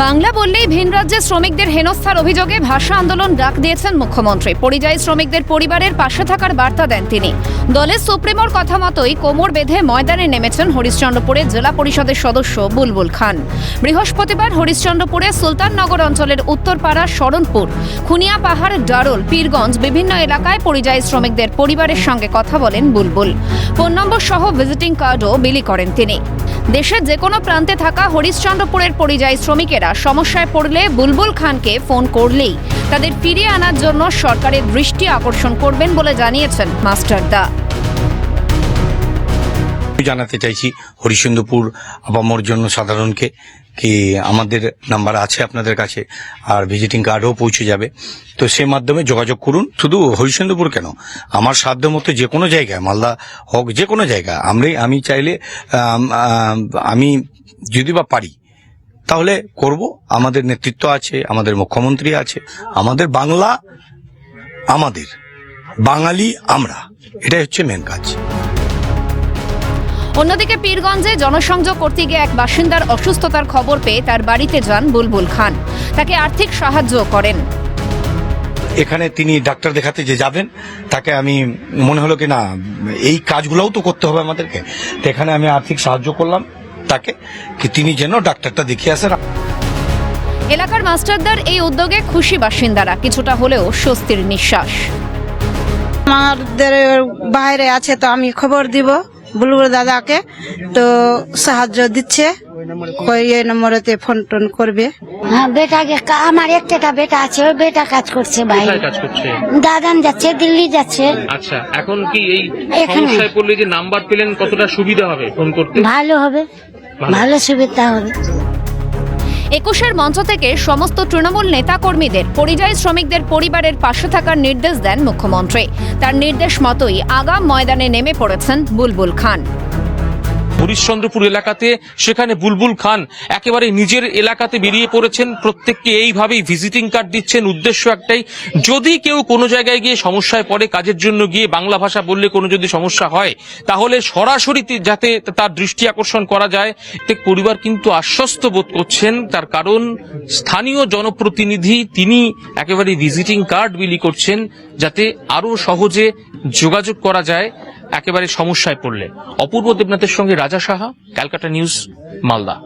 বাংলা বললেই ভিন রাজ্যের শ্রমিকদের হেনস্থার অভিযোগে ভাষা আন্দোলন ডাক দিয়েছেন মুখ্যমন্ত্রী। পরিযায়ী শ্রমিকদের পরিবারের পাশে থাকার বার্তা দেন তিনি। দলের সুপ্রিমোর কথা মতোই কোমর বেঁধে ময়দানে নেমেছেন হরিশ্চন্দ্রপুরের জেলা পরিষদের সদস্য বুলবুল খান। বৃহস্পতিবার হরিশ্চন্দ্রপুরে সুলতাননগর অঞ্চলের উত্তরপাড়া, শরণপুর, খুনিয়া পাহাড়, ডারোল, পীরগঞ্জ বিভিন্ন এলাকায় পরিযায়ী শ্রমিকদের পরিবারের সঙ্গে কথা বলেন বুলবুল। ফোন নম্বর সহ ভিজিটিং কার্ডও বিলি করেন তিনি। দেশের যে কোনো প্রান্তে থাকা হরিশ্চন্দ্রপুরের পরিযায়ী শ্রমিকেরা সমস্যায় পড়লে বুলবুল খানকে ফোন করলেই তাদের ফিরিয়ে আনার জন্য সরকারের দৃষ্টি আকর্ষণ করবেন বলে জানিয়েছেন মাস্টার দা। জানাতে চাইছি হরিশ্চন্দ্রপুর আপামর জন্য সাধারণকে কি আমাদের নাম্বার আছে আপনাদের কাছে, আর ভিজিটিং কার্ডও পৌঁছে যাবে। তো সে মাধ্যমে যোগাযোগ করুন। শুধু হরিশ্চন্দ্রপুর কেন, আমার সাধ্য মতো যে কোনো জায়গায়, মালদা হোক, যে কোনো জায়গায় আমি চাইলে আমি যদি বা পারি তাহলে করব। আমাদের নেতৃত্ব আছে, আমাদের মুখ্যমন্ত্রী আছে, আমাদের বাংলা, আমাদের বাঙালি আমরা, এটাই হচ্ছে মেন কাজ। অন্যদিকে পীরগঞ্জে জনসংযোগ করতে গিয়ে এক বাসিন্দার অসুস্থতার খবর পেয়ে তার বাড়িতে যান বুলবুল খান। তাকে আর্থিক সাহায্য করেন। এখানে তিনি ডাক্তার দেখাতে যে যাবেন, তাকে আমি মনে হলো কি না এই কাজগুলোও তো করতে হবে আমাদেরকে, তো এখানে আমি আর্থিক সাহায্য করলাম তাকে, কি তিনি যেন ডাক্তারটা দেখিয়ে আসেন। এলাকার মাস্টারদার এই উদ্যোগে খুশি বাসিন্দারা, কিছুটা হলেও স্বস্তির নিঃশ্বাস। আমাদের বাইরে আছে, তো আমি খবর দিব বুলবুল দাদাকে, তো সাহায্য দিচ্ছে, এই নম্বরেতে ফোন টোন করবে। হ্যাঁ, বেটাকে আমার একটা বেটা আছে, ওই বেটা কাজ করছে বাইরে। কাজ করছে, দাদান যাচ্ছে, দিল্লি যাচ্ছে। আচ্ছা, এখন কি এই সমস্যায় পড়লে যে নাম্বার পেলেন কতটা সুবিধা হবে ফোন করতে? ভালো হবে, ভালো সুবিধা হবে। 21-এর মঞ্চ থেকে সমস্ত তৃণমূল নেতাকর্মীদের পরিযায়ী শ্রমিকদের পরিবারের পাশে থাকার নির্দেশ দেন মুখ্যমন্ত্রী। তার নির্দেশ মতোই আগাম ময়দানে নেমে পড়েছেন বুলবুল খান। হরিশ্চন্দ্রপুর এলাকাতে সেখানে বুলবুল খান একেবারে নিজের এলাকাতে বেরিয়ে পড়েছেন। প্রত্যেককে এইভাবেই ভিজিটিং কার্ড দিচ্ছেন। উদ্দেশ্য একটাই, যদি কেউ কোনো জায়গায় গিয়ে সমস্যায় পড়ে, কাজের জন্য গিয়ে বাংলা ভাষা বললে কোনো যদি সমস্যা হয়, তাহলে সরাসরি যাতে তার দৃষ্টি আকর্ষণ করা যায়। পরিবার কিন্তু আশ্বস্ত বোধ করছেন, তার কারণ স্থানীয় জনপ্রতিনিধি তিনি একেবারে ভিজিটিং কার্ড বিলি করছেন, যাতে আরো সহজে যোগাযোগ করা যায় একেবারে সমস্যায় পড়লে। অপূর্ব দেবনাথের সঙ্গে রাজা সাহা, ক্যালকাটা নিউজ, মালদা।